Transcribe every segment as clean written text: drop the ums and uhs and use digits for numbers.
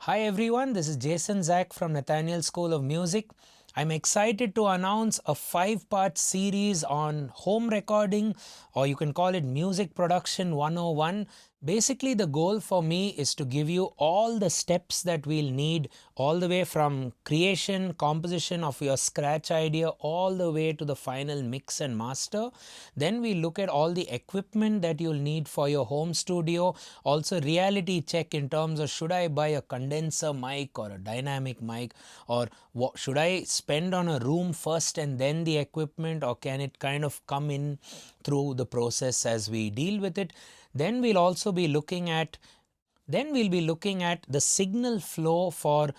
Hi everyone, this is Jason Zach from Nathaniel School of Music. I'm excited to announce a 5-part series on home recording, or you can call it Music Production 101. Basically, the goal for me is to give you all the steps that we'll need, all the way from creation, composition of your scratch idea, all the way to the final mix and master. Then we look at all the equipment that you'll need for your home studio. Also, reality check in terms of should I buy a condenser mic or a dynamic mic, or should I spend on a room first and then the equipment, or can it kind of come in through the process as we deal with it. Then we'll also be looking at the signal flow for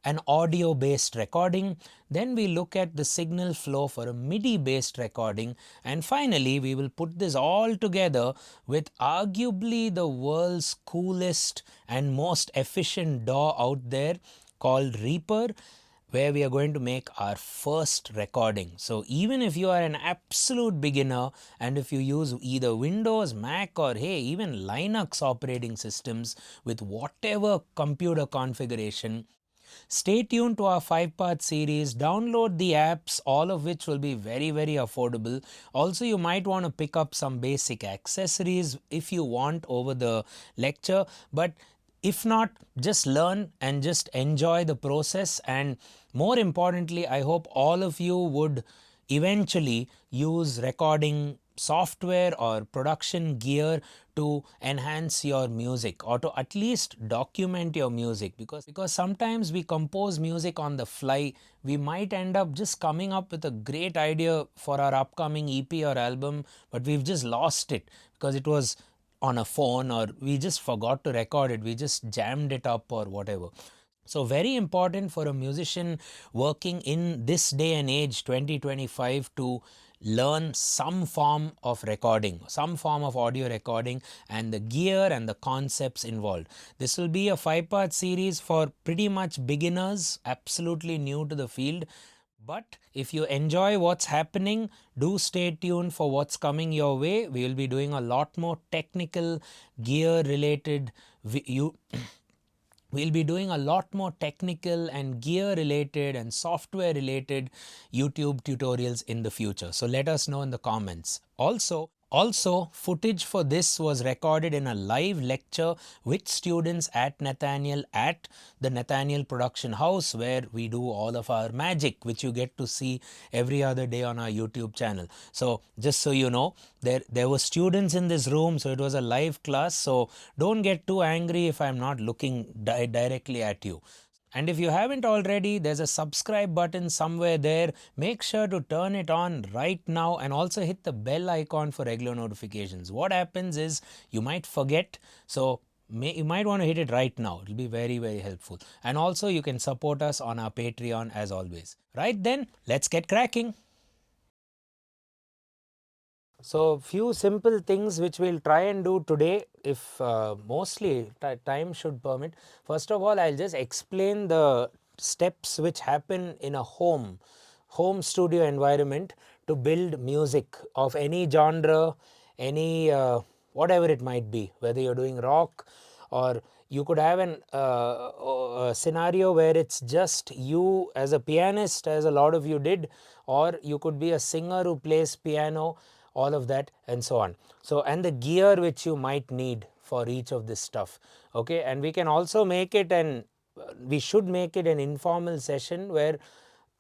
an audio based recording. Then we look at the signal flow for a MIDI based recording, and finally we will put this all together with arguably the world's coolest and most efficient DAW out there called Reaper, where we are going to make our first recording. So even if you are an absolute beginner, and if you use either Windows, Mac, or hey, even Linux operating systems with whatever computer configuration, stay tuned to our 5-part series. Download the apps, all of which will be very, very affordable. Also, you might want to pick up some basic accessories if you want over the lecture, but if not, just learn and just enjoy the process. And more importantly, I hope all of you would eventually use recording software or production gear to enhance your music, or to at least document your music, because sometimes we compose music on the fly. We might end up just coming up with a great idea for our upcoming EP or album, but we've just lost it because it was on a phone, or we just forgot to record it, we just jammed it up or whatever. So very important for a musician working in this day and age 2025 to learn some form of recording, some form of audio recording, and the gear and the concepts involved. This will be a 5-part series for pretty much beginners, absolutely new to the field. But if you enjoy what's happening, do stay tuned for what's coming your way. We will be doing a lot more technical gear related we'll be doing a lot more technical and gear related and software related YouTube tutorials in the future. So let us know in the comments. Also, footage for this was recorded in a live lecture with students at Nathaniel, at the Nathaniel Production House, where we do all of our magic, which you get to see every other day on our YouTube channel. So just so you know, there were students in this room, so it was a live class. So don't get too angry if I'm not looking directly at you. And if you haven't already, there's a subscribe button somewhere there. Make sure to turn it on right now, and also hit the bell icon for regular notifications. What happens is you might forget, so you might want to hit it right now. It'll be very, very helpful. And also you can support us on our Patreon as always. Right then, let's get cracking. So few simple things which we'll try and do today, if mostly time should permit. First of all, I'll just explain the steps which happen in a home studio environment to build music of any genre, any whatever it might be, whether you're doing rock, or you could have a scenario where it's just you as a pianist, as a lot of you did, or you could be a singer who plays piano, all of that, and so on. So, and the gear which you might need for each of this stuff. Okay, and we can also make it we should make it an informal session where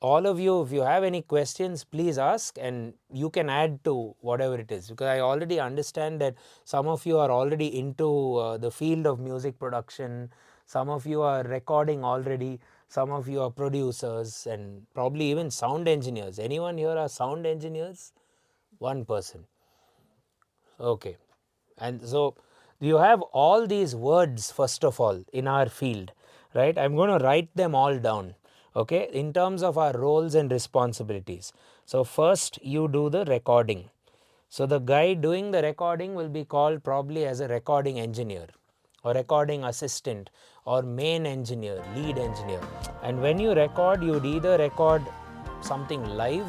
all of you, if you have any questions, please ask, and you can add to whatever it is, because I already understand that some of you are already into the field of music production, some of you are recording already, some of you are producers, and probably even sound engineers. Anyone here are sound engineers? One person. Okay. And so you have all these words, first of all, in our field, right? I'm going to write them all down, okay, in terms of our roles and responsibilities. So first you do the recording. So the guy doing the recording will be called probably as a recording engineer, or recording assistant, or main engineer, lead engineer. And when you record, you'd either record something live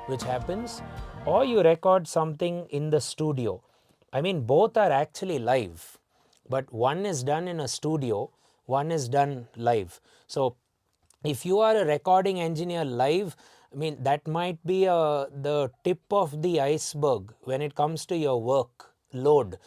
which happens, or you record something in the studio. I mean, both are actually live, but one is done in a studio one is done live. So if you are a recording engineer live, I mean, that might be the tip of the iceberg when it comes to your workload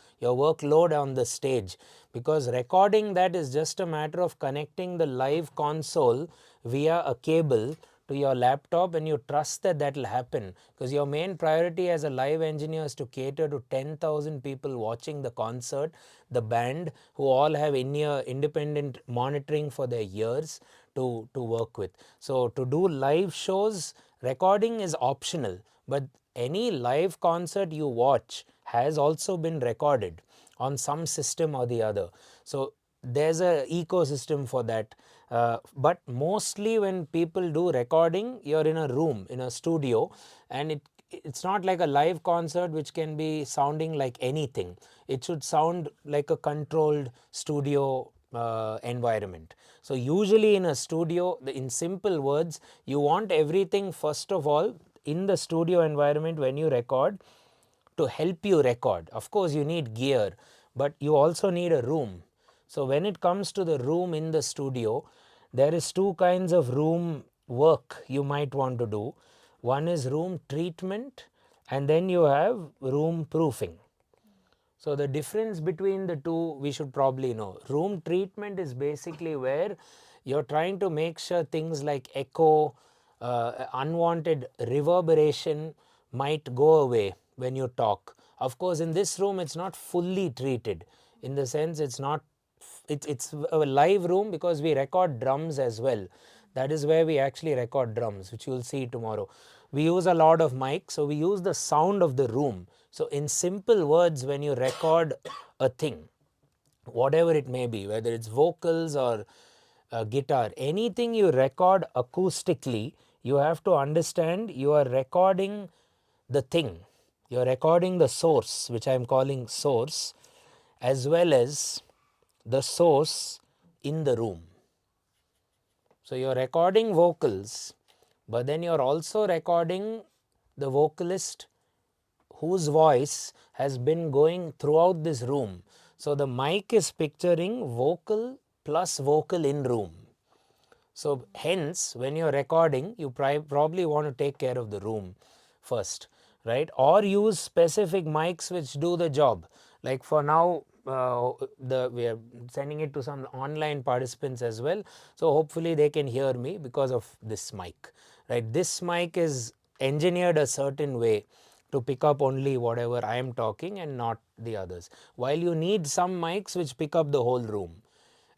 on the stage, because recording that is just a matter of connecting the live console via a cable to your laptop, and you trust that that will happen, because your main priority as a live engineer is to cater to 10,000 people watching the concert, the band, who all have in-ear independent monitoring for their ears to work with. So to do live shows, recording is optional, but any live concert you watch has also been recorded on some system or the other. So there's a ecosystem for that. But mostly when people do recording, you're in a room, in a studio, and it's not like a live concert which can be sounding like anything. It should sound like a controlled studio environment. So usually in a studio, in simple words, you want everything first of all in the studio environment when you record to help you record. Of course you need gear, but you also need a room. So when it comes to the room in the studio, there is two kinds of room work you might want to do. One is room treatment, and then you have room proofing. So the difference between the two we should probably know. Room treatment is basically where you're trying to make sure things like echo, unwanted reverberation might go away when you talk. Of course, in this room it's not fully treated, in the sense it's a live room, because we record drums as well. That is where we actually record drums, which you'll see tomorrow. We use a lot of mics, so we use the sound of the room. So in simple words, when you record a thing, whatever it may be, whether it's vocals or guitar, anything you record acoustically, you have to understand you are recording the thing. You're recording the source, which I'm calling source, as well as the source in the room. So you're recording vocals, but then you're also recording the vocalist whose voice has been going throughout this room. So the mic is picturing vocal plus vocal in room. So hence, when you're recording, you probably want to take care of the room first, right? Or use specific mics which do the job. Like for now, we are sending it to some online participants as well. So hopefully they can hear me because of this mic, right? This mic is engineered a certain way to pick up only whatever I am talking and not the others. While you need some mics which pick up the whole room.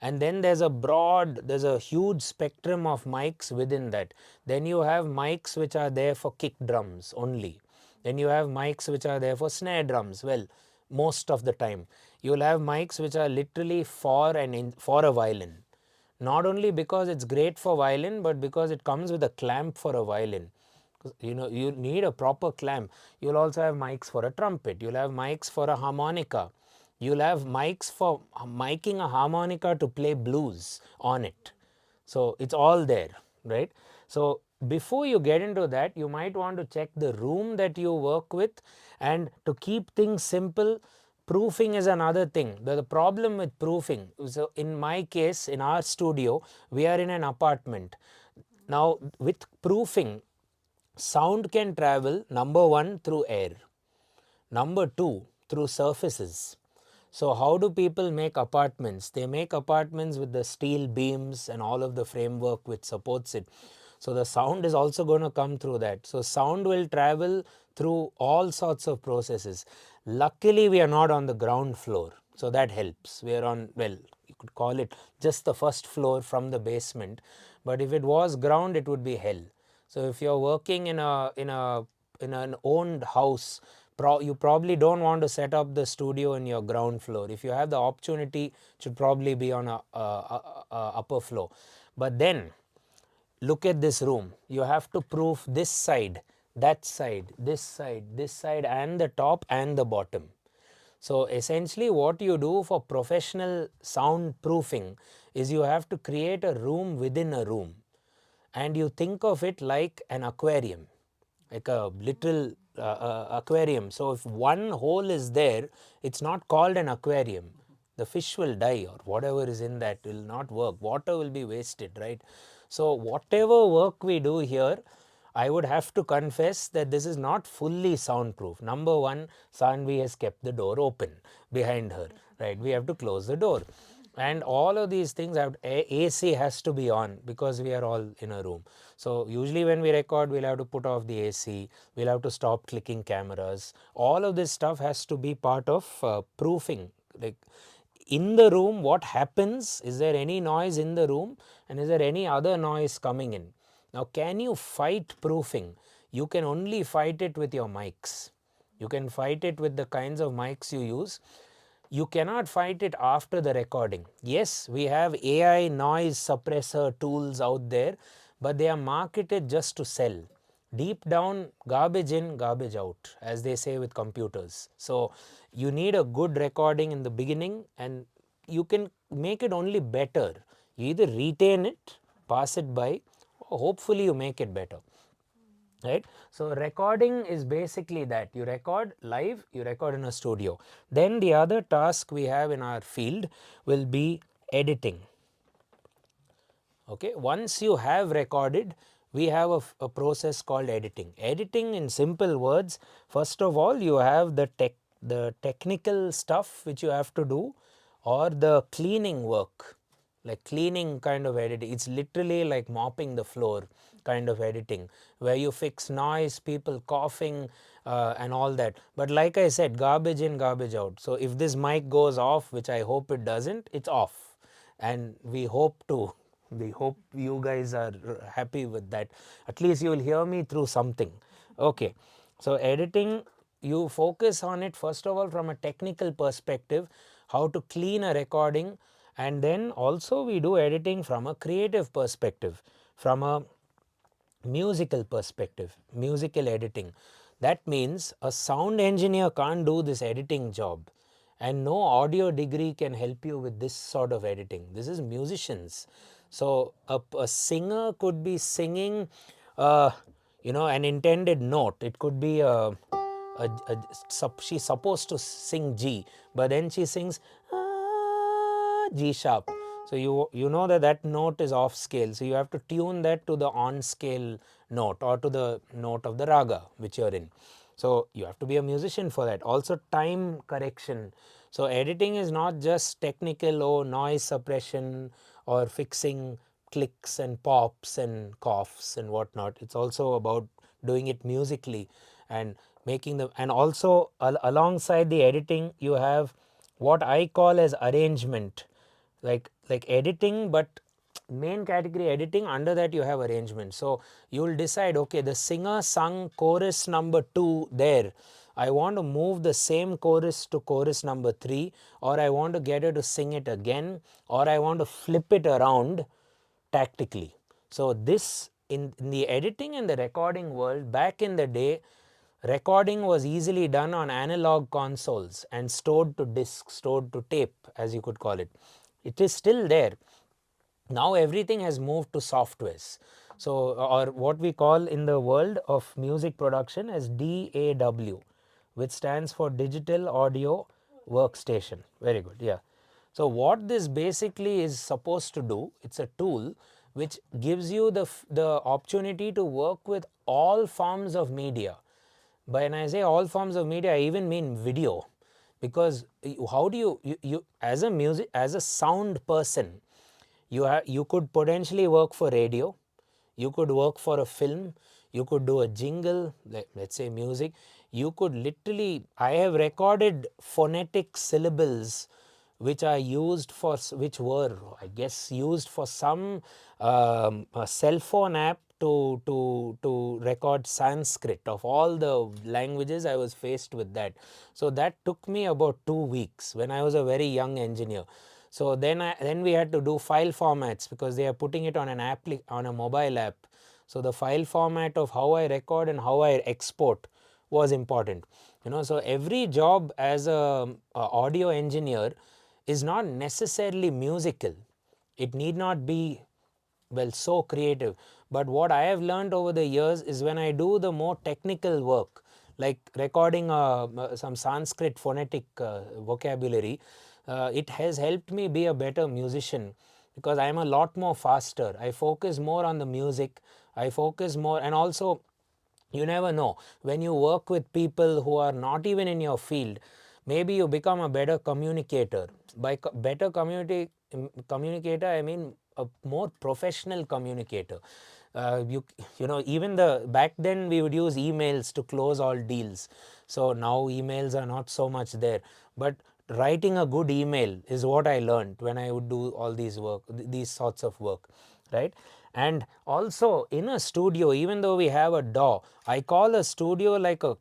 And then there's a huge spectrum of mics within that. Then you have mics which are there for kick drums only. Then you have mics which are there for snare drums. Well, most of the time. You'll have mics which are literally for a violin. Not only because it's great for violin, but because it comes with a clamp for a violin. You need a proper clamp. You'll also have mics for a trumpet. You'll have mics for a harmonica. You'll have mics for miking a harmonica to play blues on it. So it's all there, right? So before you get into that, you might want to check the room that you work with, and to keep things simple, proofing is another thing. The problem with proofing, so in my case, in our studio, we are in an apartment. Now with proofing, sound can travel, number one, through air. Number two, through surfaces. So how do people make apartments? They make apartments with the steel beams and all of the framework which supports it. So the sound is also going to come through that. So sound will travel through all sorts of processes. Luckily, we are not on the ground floor, so that helps. We are on, well, you could call it just the first floor from the basement. But if it was ground, it would be hell. So if you're working in an owned house, you probably don't want to set up the studio in your ground floor. If you have the opportunity, it should probably be on a upper floor. But then look at this room. You have to proof this side, that side, this side, this side, and the top and the bottom. So essentially what you do for professional sound proofing is you have to create a room within a room, and you think of it like an aquarium, like a little aquarium. So if one hole is there, it's not called an aquarium. the fish will die, or whatever is in that will not work. Water will be wasted, right? So whatever work we do here, I would have to confess that this is not fully soundproof. Number one, Sanvi has kept the door open behind her, right? We have to close the door. And all of these things, AC has to be on because we are all in a room. So usually when we record, we'll have to put off the AC, we'll have to stop clicking cameras. All of this stuff has to be part of proofing. Like in the room, what happens? Is there any noise in the room? And is there any other noise coming in? Now, can you fight proofing? You can only fight it with your mics. You can fight it with the kinds of mics you use. You cannot fight it after the recording. Yes, we have AI noise suppressor tools out there, but they are marketed just to sell. Deep down, garbage in, garbage out, as they say with computers. So you need a good recording in the beginning, and you can make it only better. You either retain it, pass it by, or hopefully you make it better. Right. So recording is basically that you record live, you record in a studio. Then the other task we have in our field will be editing. Okay. Once you have recorded, we have a process called editing. Editing, in simple words, first of all you have the technical stuff which you have to do, or the cleaning work, like cleaning kind of editing. It's literally like mopping the floor kind of editing, where you fix noise, people coughing and all that. But like I said, garbage in, garbage out. So if this mic goes off, which I hope it doesn't, it's off. And we hope you guys are happy with that. At least you will hear me through something. Okay. So editing, you focus on it first of all from a technical perspective, how to clean a recording, and then also we do editing from a creative perspective, from a musical perspective, musical editing. That means a sound engineer can't do this editing job, and no audio degree can help you with this sort of editing. This is musicians. So a singer could be singing an intended note. It could be she's supposed to sing G, but then she sings G sharp. So you know that note is off scale. So you have to tune that to the on scale note, or to the note of the raga which you're in. So you have to be a musician for that. Also time correction. So editing is not just technical, noise suppression or fixing clicks and pops and coughs and whatnot. It's also about doing it musically and making them. And also alongside the editing, you have what I call as arrangement, like editing, but main category editing. Under that you have arrangement. So you will decide, okay, the singer sung chorus number 2 there, I want to move the same chorus to chorus number 3, or I want to get her to sing it again, or I want to flip it around tactically. So this in the editing and the recording world, back in the day, recording was easily done on analog consoles and stored to disk, stored to tape, as you could call it. It is still there. Now everything has moved to softwares. So, or what we call in the world of music production as DAW, which stands for Digital Audio Workstation. Very good, yeah. So what this basically is supposed to do, it's a tool which gives you the opportunity to work with all forms of media. When I say all forms of media, I even mean video, because how do you as a sound person, you could potentially work for radio, you could work for a film, you could do a jingle, let's say music. You could literally, I have recorded phonetic syllables which are used for, which were, I guess, used for some a cell phone app to record Sanskrit. Of all the languages, I was faced with that. So that took me about 2 weeks when I was a very young engineer. So then we had to do file formats, because they are putting it on on a mobile app. So the file format of how I record and how I export was important. So every job as a audio engineer is not necessarily musical. It need not be, well, so creative. But what I have learned over the years is, when I do the more technical work, like recording some Sanskrit phonetic vocabulary, it has helped me be a better musician because I am a lot more faster. I focus more on the music. I focus more, and also you never know, when you work with people who are not even in your field, maybe you become a better communicator. By better communicator, I mean a more professional communicator. You know, even the back then we would use emails to close all deals. So now emails are not so much there, but writing a good email is what I learned when I would do all these sorts of work, right? And also in a studio, even though we have a DAW, I call a studio like a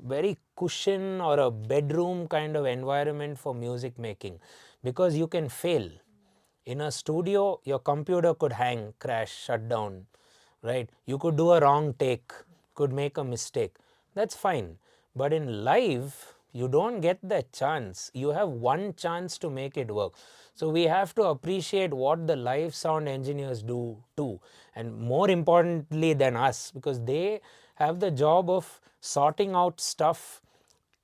very cushion or a bedroom kind of environment for music making, because you can fail. In a studio, your computer could hang, crash, shut down, right? You could do a wrong take, could make a mistake. That's fine. But in live, you don't get that chance. You have one chance to make it work. So we have to appreciate what the live sound engineers do too, and more importantly than us, because they have the job of sorting out stuff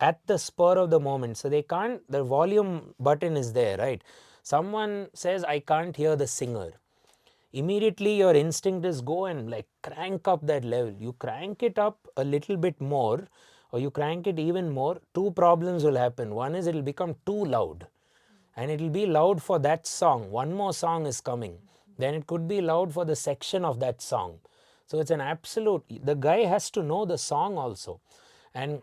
at the spur of the moment. So they can't, the volume button is there, right? Someone says, I can't hear the singer. Immediately your instinct is go and like crank up that level. You crank it up a little bit more, or you crank it even more, two problems will happen. One is it will become too loud, and it will be loud for that song. One more song is coming. Then it could be loud for the section of that song. So it's an absolute, the guy has to know the song also, and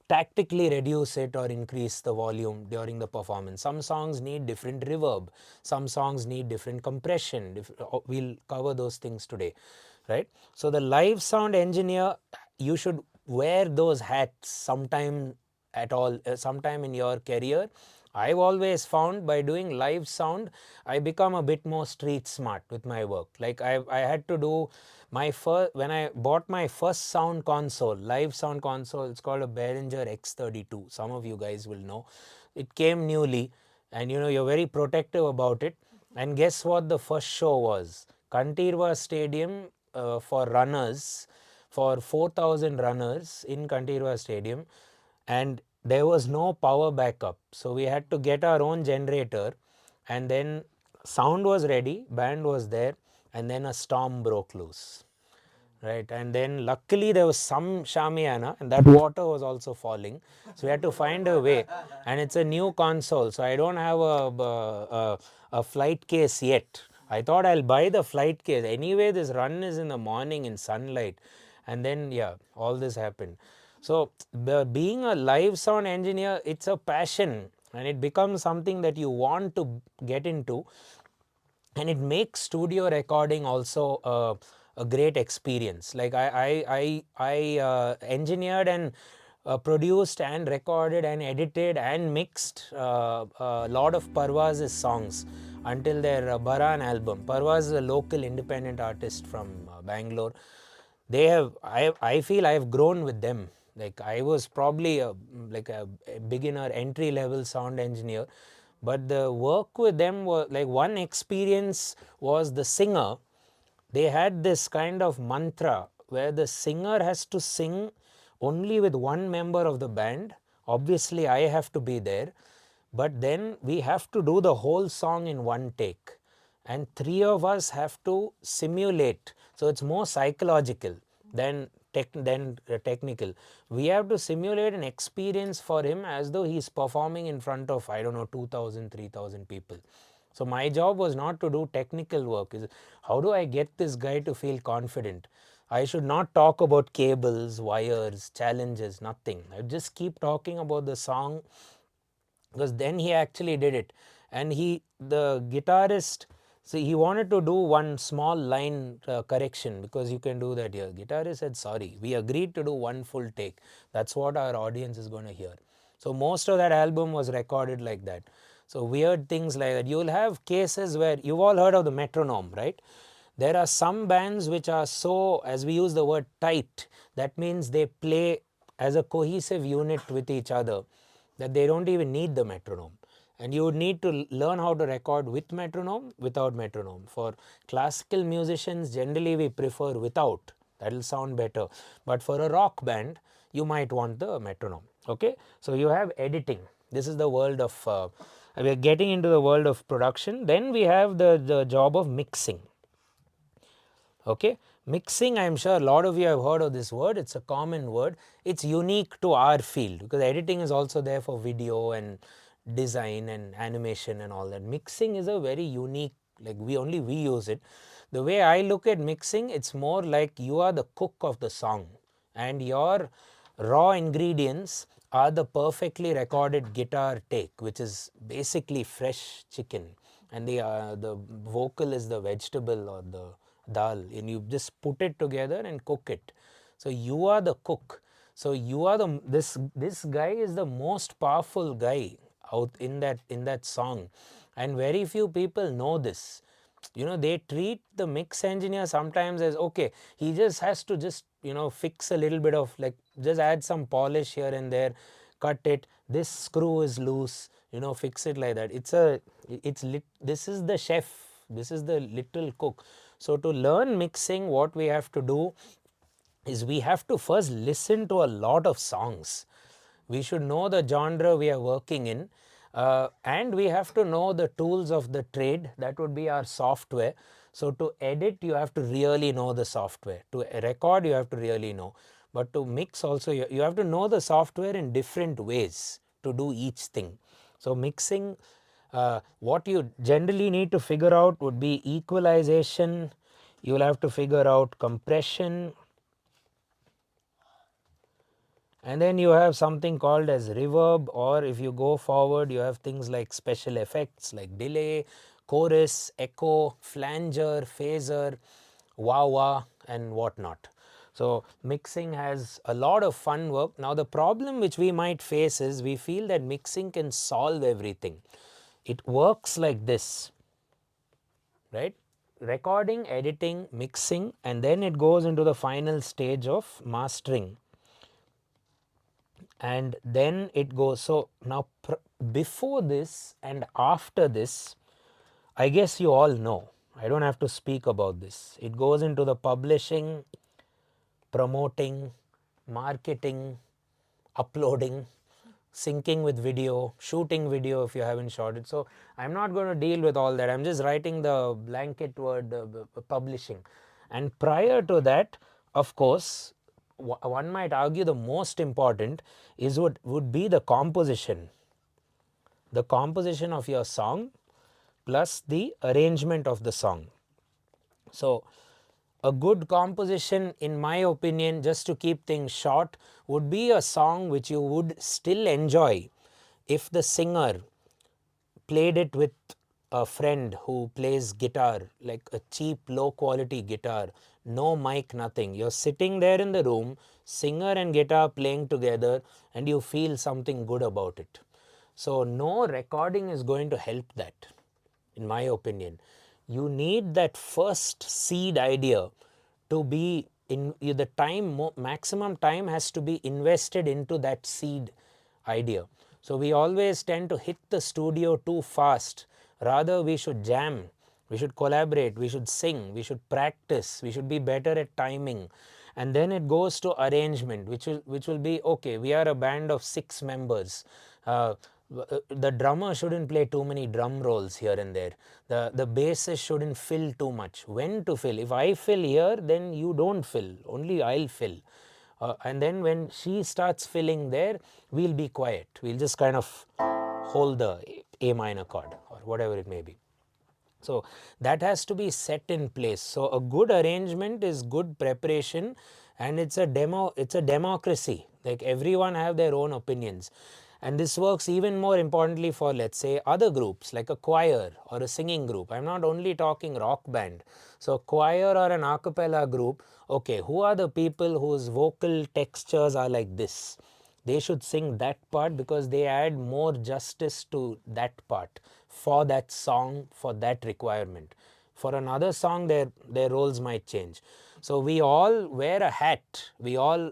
tactically reduce it or increase the volume during the performance. Some songs need different reverb, some songs need different compression. We'll cover those things today, right? So the live sound engineer, you should wear those hats sometime at all, sometime in your career. I've always found by doing live sound, I become a bit more street smart with my work. Like I had to do my first, when I bought my first sound console, live sound console, it's called a Behringer X32. Some of you guys will know. It came newly, and you know, you're very protective about it. And guess what the first show was? Kantirva Stadium, for runners, for 4,000 runners in Kantirva Stadium, and there was no power backup. So we had to get our own generator, and then sound was ready, band was there, and then a storm broke loose, right? And then luckily there was some shamiana, and that water was also falling, so we had to find a way. And it's a new console, so I don't have a flight case yet. I thought I'll buy the flight case anyway. This run is in the morning in sunlight, and then yeah, all this happened. So being a live sound engineer, it's a passion, and it becomes something that you want to get into, and it makes studio recording also a great experience. Like I engineered and produced and recorded and edited and mixed a lot of Parvaz's songs until their Baran album. Parvaz is a local independent artist from Bangalore. They have, I feel I have grown with them. Like I was probably like a beginner entry level sound engineer, but the work with them was like, one experience was the singer. They had this kind of mantra where the singer has to sing only with one member of the band. Obviously I have to be there, but then we have to do the whole song in one take, and three of us have to simulate. So it's more psychological than technical. We have to simulate an experience for him as though he's performing in front of, I don't know, 2,000, 3,000 people. So my job was not to do technical work. Is how do I get this guy to feel confident? I should not talk about cables, wires, challenges, nothing. I just keep talking about the song, because then he actually did it. And the guitarist, see, he wanted to do one small line correction, because you can do that here. Guitarist said, sorry, we agreed to do one full take. That's what our audience is going to hear. So most of that album was recorded like that. So weird things like that. You will have cases where you've all heard of the metronome, right? There are some bands which are so, as we use the word tight, that means they play as a cohesive unit with each other, that they don't even need the metronome. And you would need to learn how to record with metronome, without metronome. For classical musicians, generally we prefer without. That will sound better. But for a rock band, you might want the metronome. Okay, so you have editing. This is the world of, we are getting into the world of production. Then we have the job of mixing. Okay, mixing, I am sure a lot of you have heard of this word. It's a common word. It's unique to our field because editing is also there for video and design and animation and all that. Mixing is a very unique, like we use it. The way I look at mixing, it's more like you are the cook of the song and your raw ingredients are the perfectly recorded guitar take, which is basically fresh chicken, and the vocal is the vegetable or the dal, and you just put it together and cook it. So you are the cook. So you are the this guy is the most powerful guy out in that song, and very few people know this. You know, they treat the mix engineer sometimes as, okay, he just has to just, you know, fix a little bit of, like, just add some polish here and there, cut it, this screw is loose, you know, fix it like that. This is the chef, this is the little cook. So to learn mixing, what we have to do is we have to first listen to a lot of songs. We should know the genre we are working in, and we have to know the tools of the trade. That would be our software. So to edit, you have to really know the software. To record, you have to really know. But to mix also, you have to know the software in different ways to do each thing. So mixing, what you generally need to figure out would be equalization. You will have to figure out compression, and then you have something called as reverb, or if you go forward, you have things like special effects like delay, chorus, echo, flanger, phaser, wah-wah, and whatnot. So mixing has a lot of fun work. Now the problem which we might face is we feel that mixing can solve everything. It works like this, right? Recording, editing, mixing, and then it goes into the final stage of mastering, and then it goes. So now before this and after this, I guess you all know, I don't have to speak about this. It goes into the publishing, promoting, marketing, uploading, syncing with video, shooting video if you haven't shot it. So I'm not going to deal with all that. I'm just writing the blanket word publishing. And prior to that, of course, one might argue the most important is what would be the composition of your song plus the arrangement of the song. So a good composition, in my opinion, just to keep things short, would be a song which you would still enjoy if the singer played it with a friend who plays guitar, like a cheap, low quality guitar, no mic, nothing. You're sitting there in the room, singer and guitar playing together, and you feel something good about it. So no recording is going to help that, in my opinion. You need that first seed idea to be in the time, maximum time has to be invested into that seed idea. So we always tend to hit the studio too fast. Rather, we should jam, we should collaborate, we should sing, we should practice, we should be better at timing. And then it goes to arrangement, which will be, okay, we are a band of 6 members. The drummer shouldn't play too many drum rolls here and there. The bassist shouldn't fill too much. When to fill? If I fill here, then you don't fill, only I'll fill. And then when she starts filling there, we'll be quiet. We'll just kind of hold the A minor chord or whatever it may be. So that has to be set in place. So a good arrangement is good preparation, and it's a democracy. Like everyone have their own opinions. And this works even more importantly for, let's say, other groups like a choir or a singing group. I'm not only talking rock band. So a choir or an a cappella group, okay, who are the people whose vocal textures are like this? They should sing that part because they add more justice to that part for that song, for that requirement. For another song, their roles might change. So we all wear a hat. We all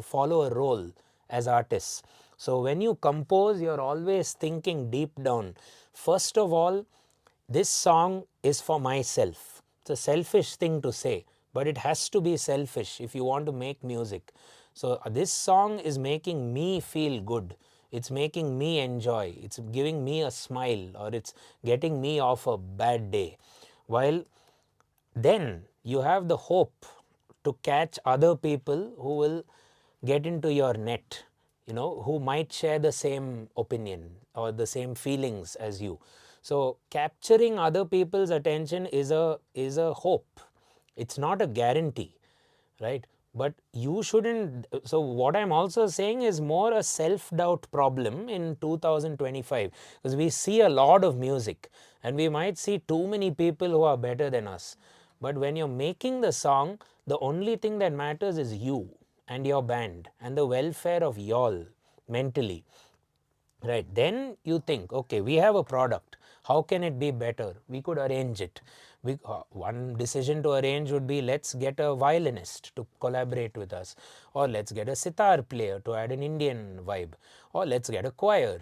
follow a role as artists. So when you compose, you're always thinking deep down. First of all, this song is for myself. It's a selfish thing to say, but it has to be selfish if you want to make music. So this song is making me feel good. it's making me enjoy, it's giving me a smile, or it's getting me off a bad day. While then you have the hope to catch other people who will get into your net, who might share the same opinion or the same feelings as you. So capturing other people's attention is a hope. It's not a guarantee, right? But you shouldn't. So what I'm also saying is more a self-doubt problem in 2025, because we see a lot of music and we might see too many people who are better than us. But when you're making the song, the only thing that matters is you and your band and the welfare of y'all mentally. Right, then you think, okay, we have a product, how can it be better? We could arrange it. One decision to arrange would be, let's get a violinist to collaborate with us, or let's get a sitar player to add an Indian vibe, or let's get a choir,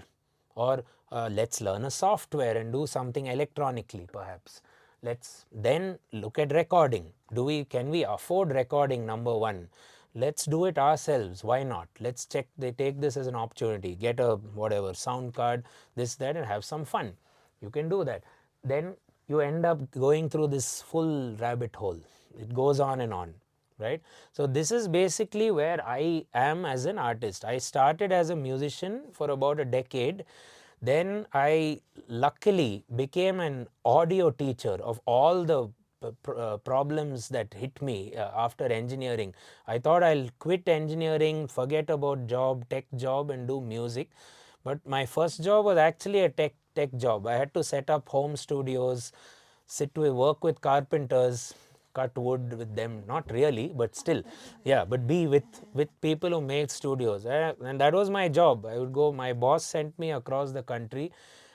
or let's learn a software and do something electronically perhaps. Let's then look at recording. Can we afford recording? Number one, let's do it ourselves. Why not? Let's check. They take this as an opportunity. Get a whatever sound card, this, that, and have some fun. You can do that. Then you end up going through this full rabbit hole. It goes on and on, right? So this is basically where I am as an artist. I started as a musician for about a decade. Then I luckily became an audio teacher of all the problems that hit me after engineering. I thought I'll quit engineering, forget about tech job, and do music. But my first job was actually a tech job. I had to set up home studios, work with carpenters, cut wood with them. Not really, but still, yeah. But be with people who make studios, and that was my job. I would go. My boss sent me across the country.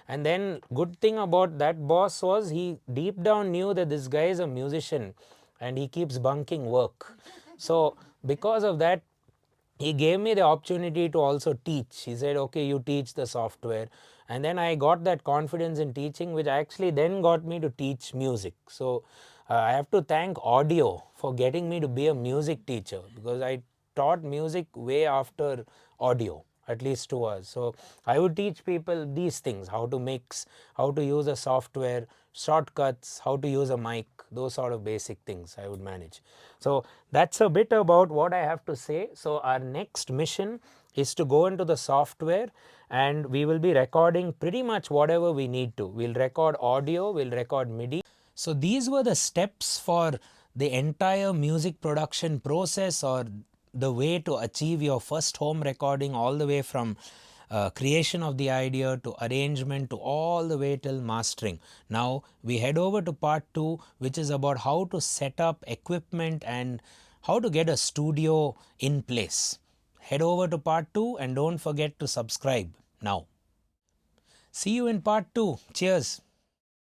And then good thing about that boss was he deep down knew that this guy is a musician and he keeps bunking work. So because of that, he gave me the opportunity to also teach. He said, okay, you teach the software. And then I got that confidence in teaching, which actually then got me to teach music. So I have to thank audio for getting me to be a music teacher, because I taught music way after audio, at least 2 hours. So I would teach people these things: how to mix, how to use a software, shortcuts, how to use a mic, those sort of basic things I would manage. So that's a bit about what I have to say. So our next mission is to go into the software, and we will be recording pretty much whatever we need to. We'll record audio, we'll record MIDI. So these were the steps for the entire music production process, or the way to achieve your first home recording, all the way from creation of the idea to arrangement to all the way till mastering. Now we head over to part 2, which is about how to set up equipment and how to get a studio in place. Head over to part 2 and don't forget to subscribe now. See you in part 2. Cheers.